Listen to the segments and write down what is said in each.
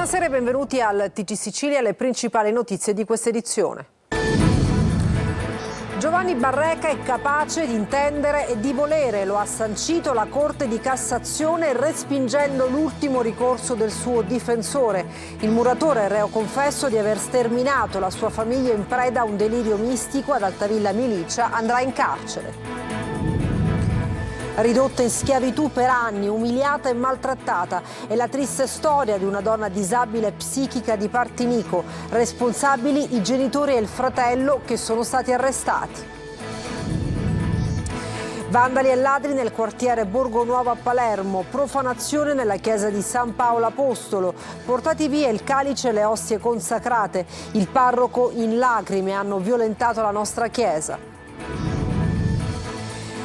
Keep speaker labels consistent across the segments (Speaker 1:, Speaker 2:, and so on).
Speaker 1: Buonasera e benvenuti al TG Sicilia, le principali notizie di questa edizione. Giovanni Barreca è capace di intendere e di volere, lo ha sancito la Corte di Cassazione respingendo l'ultimo ricorso del suo difensore. Il muratore è reo confesso di aver sterminato la sua famiglia in preda a un delirio mistico ad Altavilla Milicia, andrà in carcere. Ridotta in schiavitù per anni, umiliata e maltrattata, è la triste storia di una donna disabile psichica di Partinico. Responsabili i genitori e il fratello che sono stati arrestati. Vandali e ladri nel quartiere Borgo Nuovo a Palermo, profanazione nella chiesa di San Paolo Apostolo, portati via il calice e le ostie consacrate. Il parroco in lacrime, hanno violentato la nostra chiesa.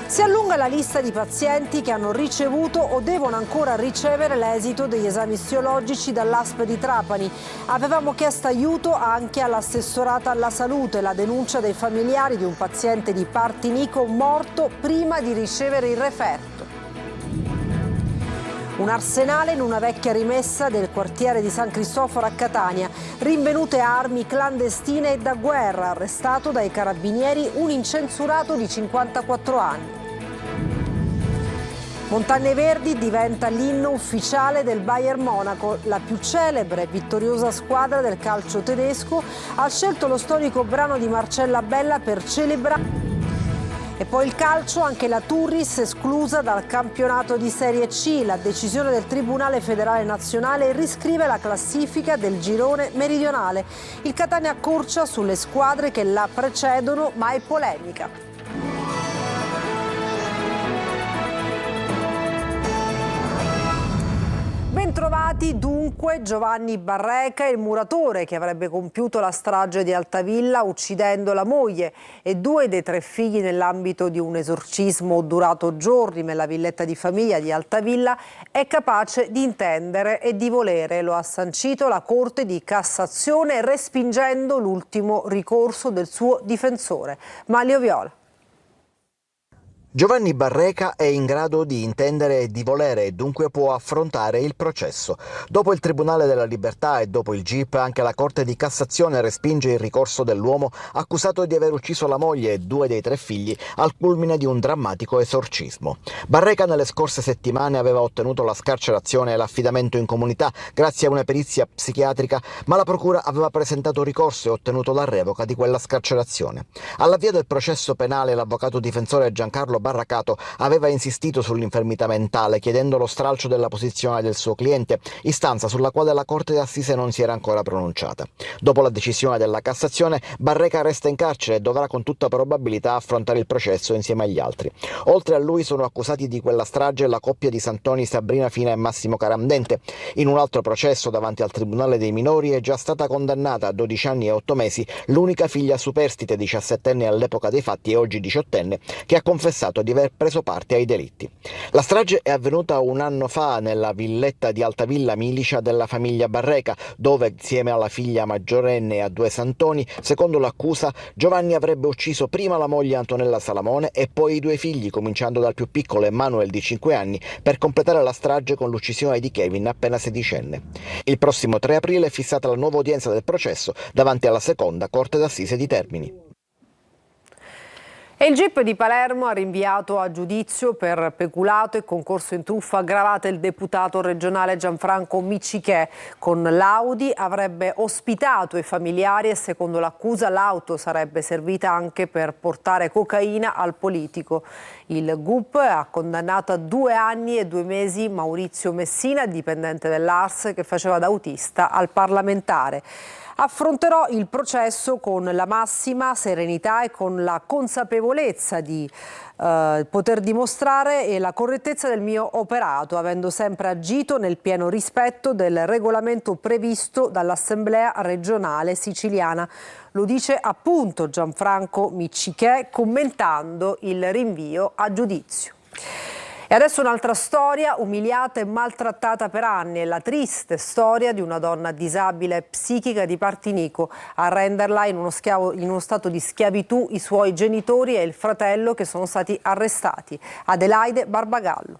Speaker 1: Si allunga la lista di pazienti che hanno ricevuto o devono ancora ricevere l'esito degli esami istiologici dall'ASP di Trapani. Avevamo chiesto aiuto anche all'assessorata alla salute, la denuncia dei familiari di un paziente di Partinico morto prima di ricevere il referto. Un arsenale in una vecchia rimessa del quartiere di San Cristoforo a Catania. Rinvenute armi clandestine e da guerra. Arrestato dai carabinieri un incensurato di 54 anni. Montagne Verdi diventa l'inno ufficiale del Bayern Monaco. La più celebre e vittoriosa squadra del calcio tedesco ha scelto lo storico brano di Marcella Bella per celebrare. E poi il calcio, anche la Turris esclusa dal campionato di Serie C. La decisione del Tribunale Federale Nazionale riscrive la classifica del girone meridionale. Il Catania accorcia sulle squadre che la precedono, ma è polemica. Bentrovati dunque Giovanni Barreca, il muratore che avrebbe compiuto la strage di Altavilla uccidendo la moglie e 2 dei 3 figli nell'ambito di un esorcismo durato giorni nella villetta di famiglia di Altavilla, è capace di intendere e di volere, lo ha sancito la Corte di Cassazione respingendo l'ultimo ricorso del suo difensore. Manlio Viola.
Speaker 2: Giovanni Barreca è in grado di intendere e di volere e dunque può affrontare il processo. Dopo il Tribunale della Libertà e dopo il GIP, anche la Corte di Cassazione respinge il ricorso dell'uomo accusato di aver ucciso la moglie e 2 dei 3 figli al culmine di un drammatico esorcismo. Barreca nelle scorse settimane aveva ottenuto la scarcerazione e l'affidamento in comunità grazie a una perizia psichiatrica, ma la procura aveva presentato ricorso e ottenuto la revoca di quella scarcerazione. All'avvio del processo penale l'avvocato difensore Giancarlo Barracato aveva insistito sull'infermità mentale chiedendo lo stralcio della posizione del suo cliente, istanza sulla quale la Corte d'Assise non si era ancora pronunciata. Dopo la decisione della Cassazione, Barreca resta in carcere e dovrà con tutta probabilità affrontare il processo insieme agli altri. Oltre a lui sono accusati di quella strage la coppia di Santoni, Sabrina Fina e Massimo Carandente. In un altro processo davanti al Tribunale dei Minori è già stata condannata a 12 anni e 8 mesi l'unica figlia superstite, 17enne all'epoca dei fatti e oggi 18enne, che ha confessato di aver preso parte ai delitti. La strage è avvenuta un anno fa nella villetta di Altavilla Milicia della famiglia Barreca, dove insieme alla figlia maggiorenne e a 2 Santoni, secondo l'accusa, Giovanni avrebbe ucciso prima la moglie Antonella Salamone e poi i 2 figli, cominciando dal più piccolo Emanuel di 5 anni, per completare la strage con l'uccisione di Kevin appena 16enne. Il prossimo 3 aprile è fissata la nuova udienza del processo davanti alla seconda Corte d'Assise di Termini.
Speaker 1: E il GIP di Palermo ha rinviato a giudizio per peculato e concorso in truffa aggravata il deputato regionale Gianfranco Miccichè. Con l'Audi avrebbe ospitato i familiari e secondo l'accusa l'auto sarebbe servita anche per portare cocaina al politico. Il GUP ha condannato a 2 anni e 2 mesi Maurizio Messina, dipendente dell'ARS che faceva da autista al parlamentare. Affronterò il processo con la massima serenità e con la consapevolezza di poter dimostrare la correttezza del mio operato, avendo sempre agito nel pieno rispetto del regolamento previsto dall'Assemblea regionale siciliana. Lo dice appunto Gianfranco Miccichè commentando il rinvio a giudizio. E adesso un'altra storia, umiliata e maltrattata per anni, è la triste storia di una donna disabile psichica di Partinico, a renderla in uno stato di schiavitù i suoi genitori e il fratello che sono stati arrestati. Adelaide Barbagallo.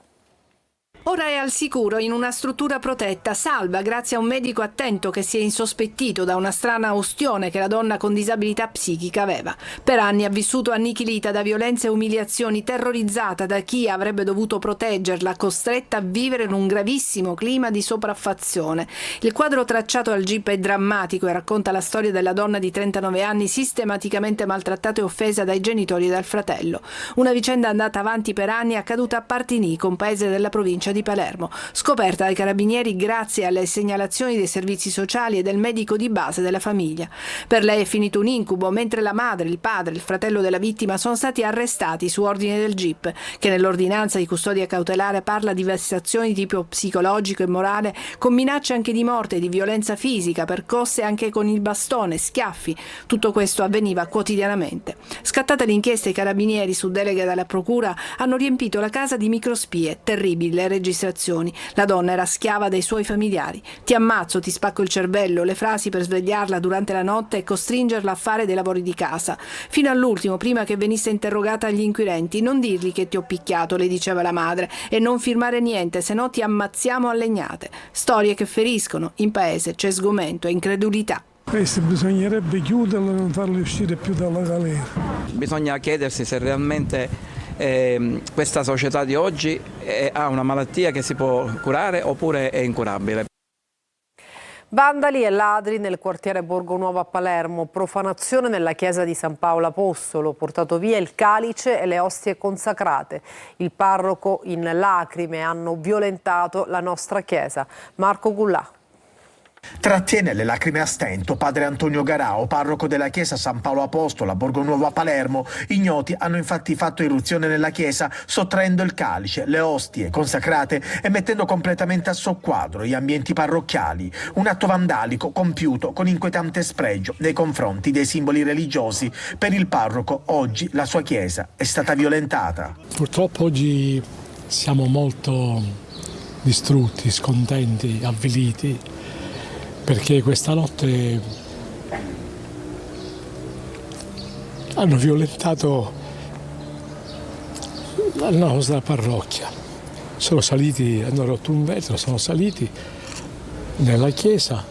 Speaker 3: Ora è al sicuro in una struttura protetta, salva grazie a un medico attento che si è insospettito da una strana ustione che la donna con disabilità psichica aveva. Per anni ha vissuto annichilita da violenze e umiliazioni, terrorizzata da chi avrebbe dovuto proteggerla, costretta a vivere in un gravissimo clima di sopraffazione. Il quadro tracciato al GIP è drammatico e racconta la storia della donna di 39 anni sistematicamente maltrattata e offesa dai genitori e dal fratello. Una vicenda andata avanti per anni, accaduta a Partinico, un paese della provincia di Palermo, scoperta dai carabinieri grazie alle segnalazioni dei servizi sociali e del medico di base della famiglia. Per lei è finito un incubo, mentre la madre, il padre e il fratello della vittima sono stati arrestati su ordine del GIP, che nell'ordinanza di custodia cautelare parla di vessazioni di tipo psicologico e morale, con minacce anche di morte e di violenza fisica, percosse anche con il bastone, schiaffi. Tutto questo avveniva quotidianamente. Scattata l'inchiesta, i carabinieri, su delega della procura, hanno riempito la casa di microspie. Terribili le registrazioni. La donna era schiava dei suoi familiari. Ti ammazzo, ti spacco il cervello, le frasi per svegliarla durante la notte e costringerla a fare dei lavori di casa. Fino all'ultimo, prima che venisse interrogata agli inquirenti, non dirgli che ti ho picchiato, le diceva la madre, e non firmare niente, se no ti ammazziamo a legnate. Storie che feriscono. In paese c'è sgomento e incredulità.
Speaker 4: Questi bisognerebbe chiuderlo e non farli uscire più dalla galera.
Speaker 5: Bisogna chiedersi se realmente questa società di oggi ha una malattia che si può curare oppure è incurabile.
Speaker 1: Vandali e ladri nel quartiere Borgo Nuovo a Palermo, profanazione nella chiesa di San Paolo Apostolo, portato via il calice e le ostie consacrate. Il parroco in lacrime, hanno violentato la nostra chiesa. Marco Gullà.
Speaker 6: Trattiene le lacrime a stento padre Antonio Garao, parroco della chiesa San Paolo Apostolo a Borgo Nuovo a Palermo. Ignoti hanno infatti fatto irruzione nella chiesa, sottraendo il calice, le ostie consacrate e mettendo completamente a soqquadro gli ambienti parrocchiali. Un atto vandalico compiuto con inquietante spregio nei confronti dei simboli religiosi. Per il parroco oggi la sua chiesa è stata violentata.
Speaker 4: Purtroppo oggi siamo molto distrutti, scontenti, avviliti, perché questa notte hanno violentato la nostra parrocchia. Sono saliti, hanno rotto un vetro, sono saliti nella chiesa,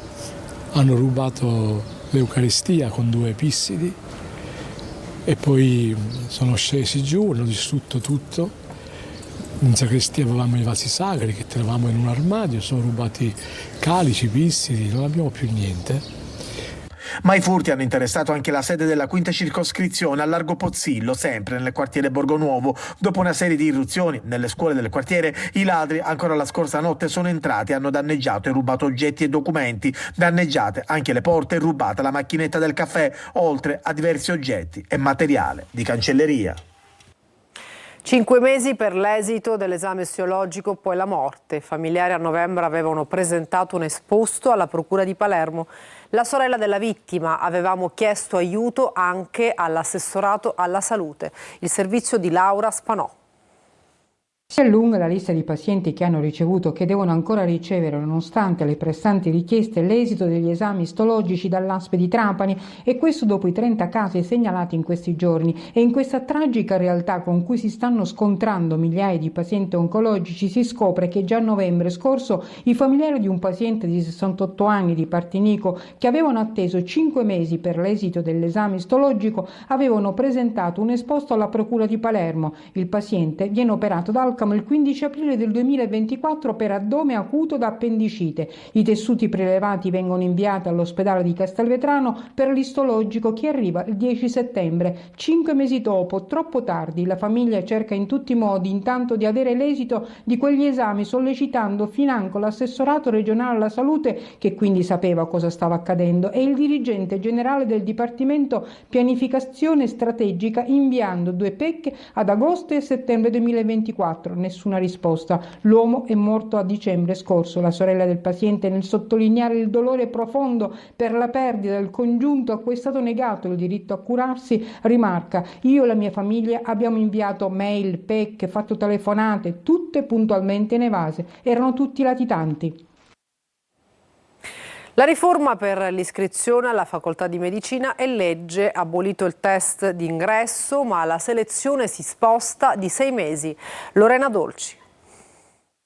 Speaker 4: hanno rubato l'Eucaristia con 2 epissidi e poi sono scesi giù, hanno distrutto tutto. In sacrestia avevamo i vasi sacri che tenevamo in un armadio, sono rubati calici, pissidi, non abbiamo più niente.
Speaker 6: Ma i furti hanno interessato anche la sede della quinta circoscrizione a Largo Pozzillo, sempre nel quartiere Borgo Nuovo. Dopo una serie di irruzioni nelle scuole del quartiere, i ladri ancora la scorsa notte sono entrati e hanno danneggiato e rubato oggetti e documenti. Danneggiate anche le porte e rubata la macchinetta del caffè, oltre a diversi oggetti e materiale di cancelleria.
Speaker 1: 5 mesi per l'esito dell'esame osteologico, poi la morte. Familiari a novembre avevano presentato un esposto alla Procura di Palermo. La sorella della vittima avevamo chiesto aiuto anche all'assessorato alla salute, il servizio di Laura Spanò.
Speaker 7: Si allunga la lista di pazienti che hanno ricevuto o che devono ancora ricevere, nonostante le pressanti richieste, l'esito degli esami istologici dall'ASP di Trapani, e questo dopo i 30 casi segnalati in questi giorni. E in questa tragica realtà con cui si stanno scontrando migliaia di pazienti oncologici si scopre che già a novembre scorso i familiari di un paziente di 68 anni di Partinico, che avevano atteso 5 mesi per l'esito dell'esame istologico, avevano presentato un esposto alla Procura di Palermo. Il paziente viene operato dal il 15 aprile del 2024 per addome acuto da appendicite. I tessuti prelevati vengono inviati all'ospedale di Castelvetrano per l'istologico che arriva il 10 settembre. 5 mesi dopo, troppo tardi, la famiglia cerca in tutti i modi intanto di avere l'esito di quegli esami, sollecitando financo l'assessorato regionale alla salute, che quindi sapeva cosa stava accadendo, e il dirigente generale del Dipartimento Pianificazione Strategica, inviando 2 PEC ad agosto e settembre 2024. Nessuna risposta. L'uomo è morto a dicembre scorso. La sorella del paziente, nel sottolineare il dolore profondo per la perdita del congiunto a cui è stato negato il diritto a curarsi, rimarca: io e la mia famiglia abbiamo inviato mail, PEC, fatto telefonate, tutte puntualmente inevase. Erano tutti latitanti.
Speaker 1: La riforma per l'iscrizione alla facoltà di medicina è legge, ha abolito il test di ingresso, ma la selezione si sposta di 6 mesi. Lorena Dolci.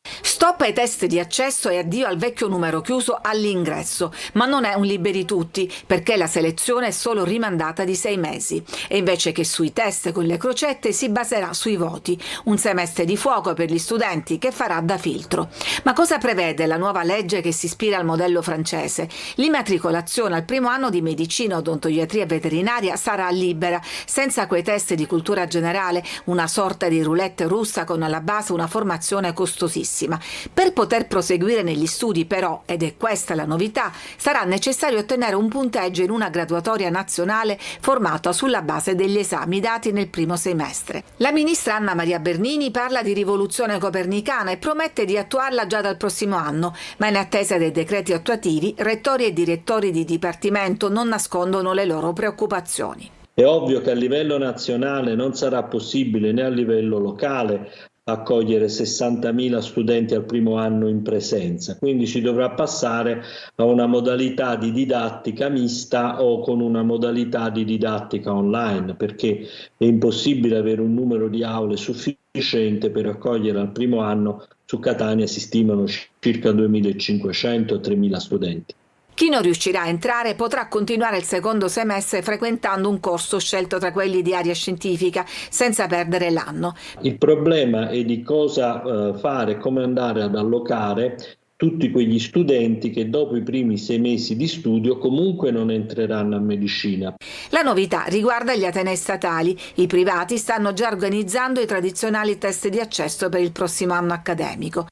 Speaker 8: Stop ai test di accesso e addio al vecchio numero chiuso all'ingresso, ma non è un liberi tutti, perché la selezione è solo rimandata di 6 mesi. E invece che sui test con le crocette si baserà sui voti, un semestre di fuoco per gli studenti che farà da filtro. Ma cosa prevede la nuova legge che si ispira al modello francese? L'immatricolazione al primo anno di medicina, odontoiatria e veterinaria sarà libera, senza quei test di cultura generale, una sorta di roulette russa con alla base una formazione costosissima. Per poter proseguire negli studi però, ed è questa la novità, sarà necessario ottenere un punteggio in una graduatoria nazionale formata sulla base degli esami dati nel primo semestre. La ministra Anna Maria Bernini parla di rivoluzione copernicana e promette di attuarla già dal prossimo anno, ma in attesa dei decreti attuativi, rettori e direttori di dipartimento non nascondono le loro preoccupazioni.
Speaker 9: È ovvio che a livello nazionale non sarà possibile né a livello locale accogliere 60.000 studenti al primo anno in presenza, quindi si dovrà passare a una modalità di didattica mista o con una modalità di didattica online, perché è impossibile avere un numero di aule sufficiente per accogliere al primo anno. Su Catania si stimano circa 2.500-3.000 studenti.
Speaker 8: Chi non riuscirà a entrare potrà continuare il secondo semestre frequentando un corso scelto tra quelli di area scientifica, senza perdere l'anno.
Speaker 9: Il problema è di cosa fare, come andare ad allocare tutti quegli studenti che dopo i primi 6 mesi di studio comunque non entreranno a medicina.
Speaker 8: La novità riguarda gli atenei statali. I privati stanno già organizzando i tradizionali test di accesso per il prossimo anno accademico.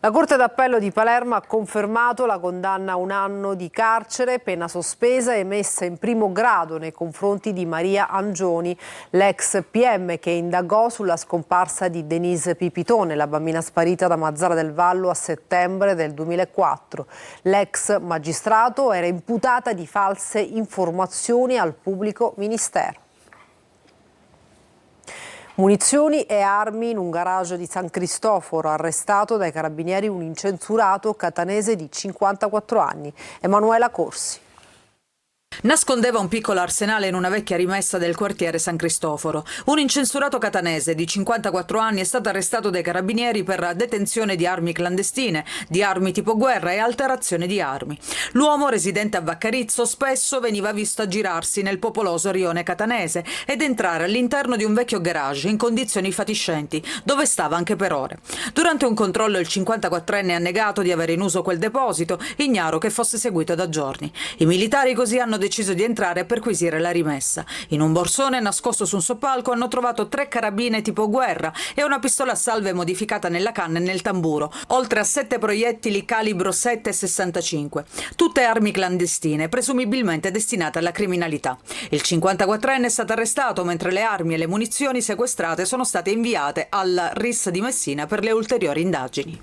Speaker 1: La Corte d'Appello di Palermo ha confermato la condanna a 1 anno di carcere, pena sospesa emessa in primo grado nei confronti di Maria Angioni, l'ex PM che indagò sulla scomparsa di Denise Pipitone, la bambina sparita da Mazara del Vallo a settembre del 2004. L'ex magistrato era imputata di false informazioni al pubblico ministero. Munizioni e armi in un garage di San Cristoforo, arrestato dai carabinieri un incensurato catanese di 54 anni. Emanuela Corsi.
Speaker 10: Nascondeva un piccolo arsenale in una vecchia rimessa del quartiere San Cristoforo. Un incensurato catanese di 54 anni è stato arrestato dai carabinieri per detenzione di armi clandestine, di armi tipo guerra e alterazione di armi. L'uomo, residente a Vaccarizzo, spesso veniva visto aggirarsi nel popoloso rione catanese ed entrare all'interno di un vecchio garage in condizioni fatiscenti, dove stava anche per ore. Durante un controllo il 54enne ha negato di avere in uso quel deposito, ignaro che fosse seguito da giorni. I militari così hanno deciso di entrare e perquisire la rimessa. In un borsone nascosto su un soppalco hanno trovato 3 carabine tipo guerra e una pistola a salve modificata nella canna e nel tamburo, oltre a 7 proiettili calibro 7,65. Tutte armi clandestine, presumibilmente destinate alla criminalità. Il 54enne è stato arrestato mentre le armi e le munizioni sequestrate sono state inviate al RIS di Messina per le ulteriori indagini.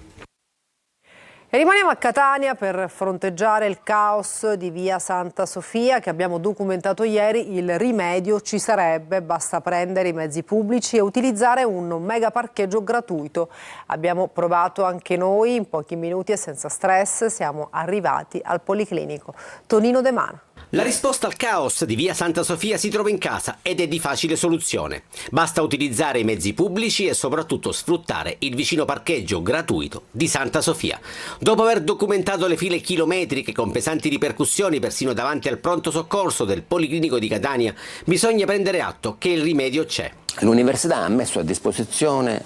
Speaker 1: E rimaniamo a Catania per fronteggiare il caos di via Santa Sofia che abbiamo documentato ieri. Il rimedio ci sarebbe, basta prendere i mezzi pubblici e utilizzare un mega parcheggio gratuito. Abbiamo provato anche noi, in pochi minuti e senza stress siamo arrivati al Policlinico. Tonino De Mana.
Speaker 11: La risposta al caos di via Santa Sofia si trova in casa ed è di facile soluzione. Basta utilizzare i mezzi pubblici e soprattutto sfruttare il vicino parcheggio gratuito di Santa Sofia. Dopo aver documentato le file chilometriche con pesanti ripercussioni persino davanti al pronto soccorso del Policlinico di Catania, bisogna prendere atto che il rimedio c'è.
Speaker 12: L'università ha messo a disposizione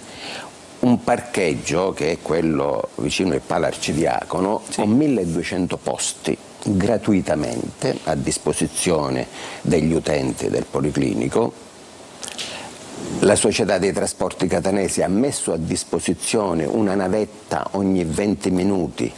Speaker 12: un parcheggio, che è quello vicino al Pala Arcidiacono, con 1200 posti gratuitamente a disposizione degli utenti del Policlinico. La società dei trasporti catanesi ha messo a disposizione una navetta ogni 20 minuti.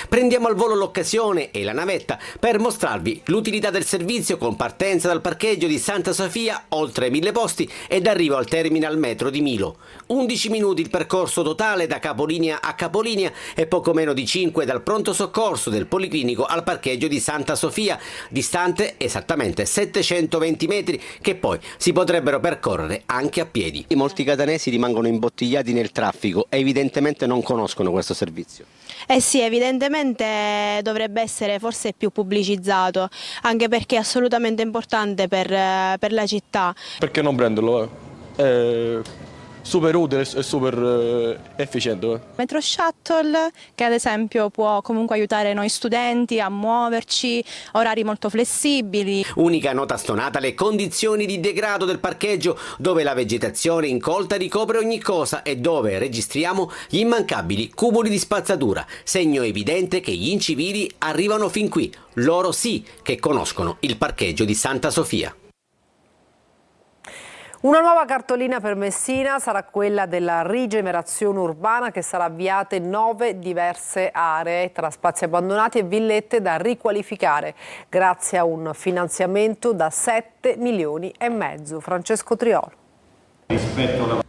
Speaker 11: Prendiamo al volo l'occasione e la navetta per mostrarvi l'utilità del servizio con partenza dal parcheggio di Santa Sofia, oltre 1000 posti, ed arrivo al terminal metro di Milo. 11 minuti il percorso totale da capolinea a capolinea e poco meno di 5 dal pronto soccorso del Policlinico al parcheggio di Santa Sofia, distante esattamente 720 metri che poi si potrebbero percorrere anche a piedi. Molti catanesi rimangono imbottigliati nel traffico e evidentemente non conoscono questo servizio.
Speaker 13: Eh sì, evidentemente dovrebbe essere forse più pubblicizzato, anche perché è assolutamente importante per la città.
Speaker 14: Perché non prenderlo? super utile e super efficiente.
Speaker 13: Metro Shuttle, che ad esempio può comunque aiutare noi studenti a muoverci, orari molto flessibili.
Speaker 11: Unica nota stonata le condizioni di degrado del parcheggio, dove la vegetazione incolta ricopre ogni cosa e dove registriamo gli immancabili cumuli di spazzatura, segno evidente che gli incivili arrivano fin qui, loro sì che conoscono il parcheggio di Santa Sofia.
Speaker 1: Una nuova cartolina per Messina sarà quella della rigenerazione urbana, che sarà avviata in 9 diverse aree tra spazi abbandonati e villette da riqualificare grazie a un finanziamento da 7,5 milioni. Francesco Triolo.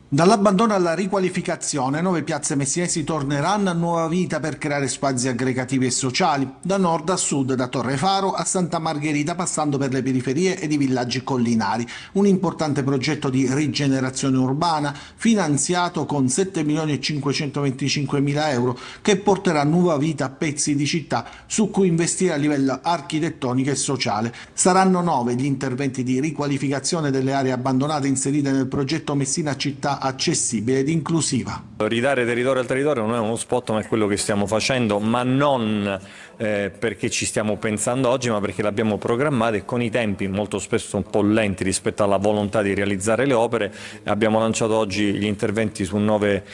Speaker 6: Dall'abbandono alla riqualificazione, 9 piazze messinesi torneranno a nuova vita per creare spazi aggregativi e sociali, da nord a sud, da Torrefaro a Santa Margherita, passando per le periferie ed i villaggi collinari. Un importante progetto di rigenerazione urbana finanziato con 7.525.000 euro, che porterà nuova vita a pezzi di città su cui investire a livello architettonico e sociale. Saranno 9 gli interventi di riqualificazione delle aree abbandonate inserite nel progetto Messina Città accessibile ed inclusiva.
Speaker 15: Ridare territorio al territorio non è uno spot, ma è quello che stiamo facendo, ma non perché ci stiamo pensando oggi, ma perché l'abbiamo programmato, e con i tempi molto spesso un po' lenti rispetto alla volontà di realizzare le opere abbiamo lanciato oggi gli interventi su 9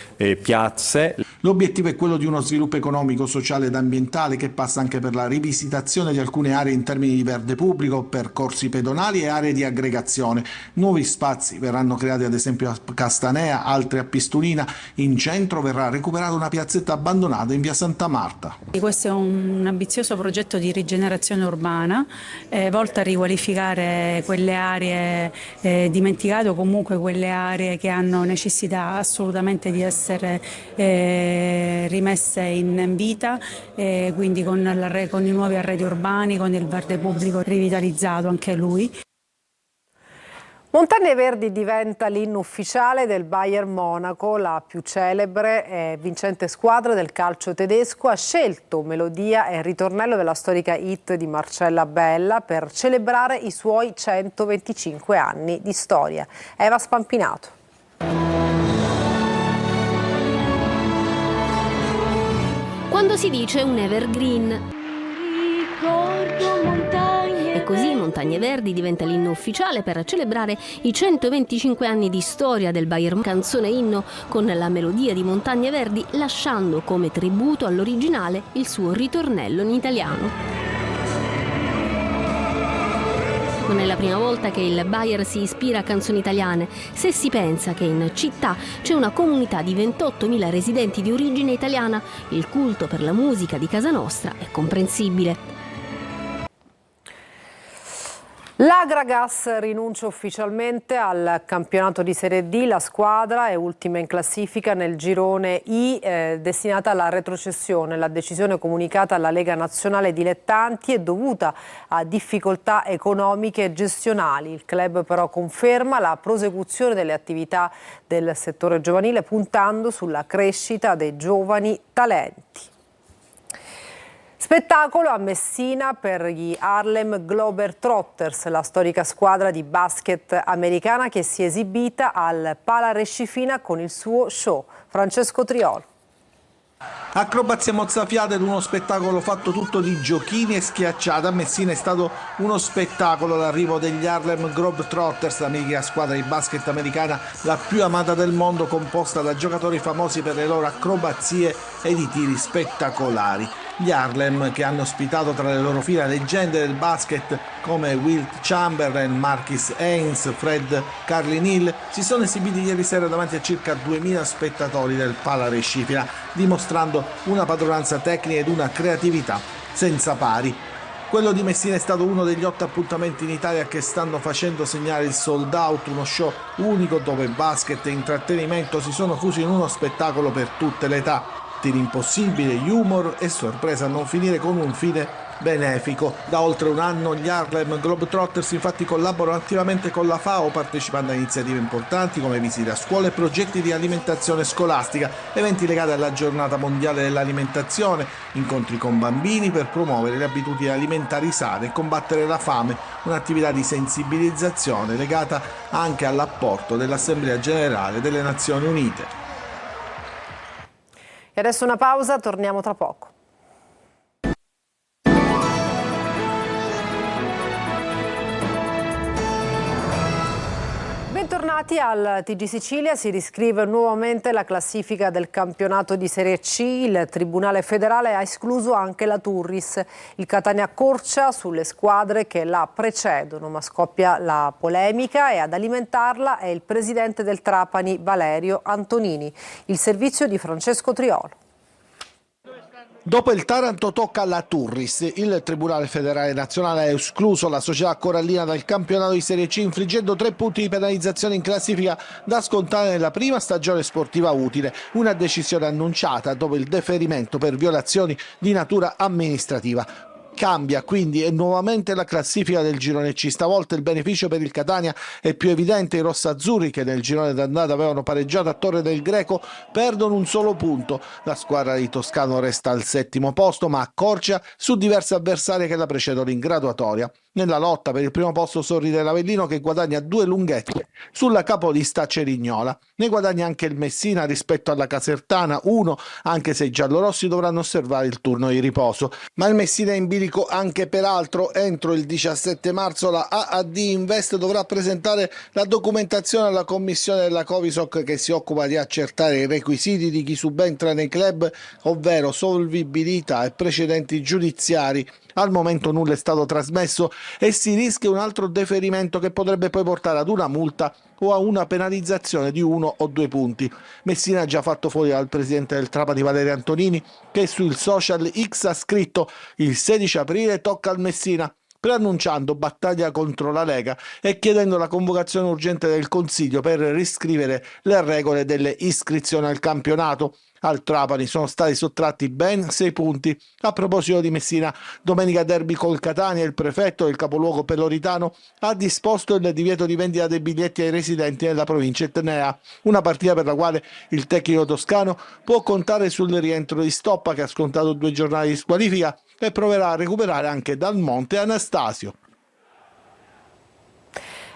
Speaker 15: piazze.
Speaker 6: L'obiettivo è quello di uno sviluppo economico, sociale ed ambientale che passa anche per la rivisitazione di alcune aree in termini di verde pubblico, percorsi pedonali e aree di aggregazione. Nuovi spazi verranno creati ad esempio a Castanea, altri a Pistulina. In centro verrà recuperata una piazzetta abbandonata in via Santa Marta.
Speaker 16: Questo è un ambizioso progetto di rigenerazione urbana volto a riqualificare quelle aree dimenticate, o comunque quelle aree che hanno necessità assolutamente di essere rimesse in vita, quindi con i nuovi arredi urbani, con il verde pubblico rivitalizzato anche lui.
Speaker 1: Montagne Verdi diventa l'inno ufficiale del Bayern Monaco, la più celebre e vincente squadra del calcio tedesco. Ha scelto melodia e ritornello della storica hit di Marcella Bella per celebrare i suoi 125 anni di storia. Eva Spampinato.
Speaker 17: Quando si dice un evergreen. E così Montagne Verdi diventa l'inno ufficiale per celebrare i 125 anni di storia del Bayern. Canzone inno con la melodia di Montagne Verdi, lasciando come tributo all'originale il suo ritornello in italiano. Non è la prima volta che il Bayern si ispira a canzoni italiane, se si pensa che in città c'è una comunità di 28.000 residenti di origine italiana. Il culto per la musica di casa nostra è comprensibile.
Speaker 1: L'Agragas rinuncia ufficialmente al campionato di Serie D. La squadra è ultima in classifica nel girone I, destinata alla retrocessione. La decisione comunicata alla Lega Nazionale Dilettanti è dovuta a difficoltà economiche e gestionali. Il club però conferma la prosecuzione delle attività del settore giovanile, puntando sulla crescita dei giovani talenti. Spettacolo a Messina per gli Harlem Globetrotters, la storica squadra di basket americana che si è esibita al Pala Rescifina con il suo show. Francesco Triolo.
Speaker 6: Acrobazie mozzafiate ed uno spettacolo fatto tutto di giochini e schiacciate. A Messina è stato uno spettacolo l'arrivo degli Harlem Globetrotters, la mitica squadra di basket americana, la più amata del mondo, composta da giocatori famosi per le loro acrobazie ed i tiri spettacolari. Gli Harlem, che hanno ospitato tra le loro fila leggende del basket come Wilt Chamberlain, Marquis Haynes, Fred Carlin Hill, si sono esibiti ieri sera davanti a circa 2000 spettatori del Pala Rescifina, dimostrando una padronanza tecnica ed una creatività senza pari. Quello di Messina è stato uno degli 8 appuntamenti in Italia che stanno facendo segnare il sold out, uno show unico dove basket e intrattenimento si sono fusi in uno spettacolo per tutte le età. tiri impossibili, humor e sorpresa a non finire con un fine benefico. Da oltre un anno gli Harlem Globetrotters infatti collaborano attivamente con la FAO, partecipando a iniziative importanti come visite a scuole e progetti di alimentazione scolastica, eventi legati alla giornata mondiale dell'alimentazione, incontri con bambini per promuovere le abitudini alimentari sane e combattere la fame, un'attività di sensibilizzazione legata anche all'apporto dell'Assemblea Generale delle Nazioni Unite.
Speaker 1: E adesso una pausa, torniamo tra poco. Bentornati al TG Sicilia, si riscrive nuovamente la classifica del campionato di Serie C. Il Tribunale federale ha escluso anche la Turris. Il Catania accorcia sulle squadre che la precedono, ma scoppia la polemica e ad alimentarla è il presidente del Trapani Valerio Antonini. Il servizio di Francesco Triolo.
Speaker 6: Dopo il Taranto tocca alla Turris. Il Tribunale Federale Nazionale ha escluso la società corallina dal campionato di Serie C, infliggendo 3 punti di penalizzazione in classifica da scontare nella prima stagione sportiva utile. Una decisione annunciata dopo il deferimento per violazioni di natura amministrativa. Cambia quindi nuovamente la classifica del girone C. Stavolta il beneficio per il Catania è più evidente. I rossazzurri, che nel girone d'andata avevano pareggiato a Torre del Greco, perdono un solo punto. La squadra di Toscano resta al 7° posto, ma accorcia su diverse avversarie che la precedono in graduatoria. Nella lotta per il primo posto sorride l'Avellino, che guadagna 2 lunghette sulla capolista Cerignola. Ne guadagna anche il Messina rispetto alla Casertana, 1, anche se i giallorossi dovranno osservare il turno di riposo. Ma il Messina è in bilico anche per altro. Entro il 17 marzo la AAD Invest dovrà presentare la documentazione alla commissione della Covisoc, che si occupa di accertare i requisiti di chi subentra nei club, ovvero solvibilità e precedenti giudiziari. Al momento nulla è stato trasmesso e si rischia un altro deferimento che potrebbe poi portare ad una multa o a una penalizzazione di 1 o 2 punti. Messina ha già fatto fuori al presidente del Trapani Valerio Antonini, che sul social X ha scritto: il 16 aprile tocca al Messina, preannunciando battaglia contro la Lega e chiedendo la convocazione urgente del Consiglio per riscrivere le regole delle iscrizioni al campionato. Al Trapani sono stati sottratti ben 6 punti. A proposito di Messina, domenica derby col Catania, il prefetto del capoluogo peloritano ha disposto il divieto di vendita dei biglietti ai residenti nella provincia etnea, una partita per la quale il tecnico toscano può contare sul rientro di Stoppa, che ha scontato 2 giornate di squalifica e proverà a recuperare anche Dal Monte e Anastasio.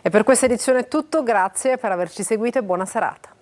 Speaker 1: E per questa edizione è tutto, grazie per averci seguito e buona serata.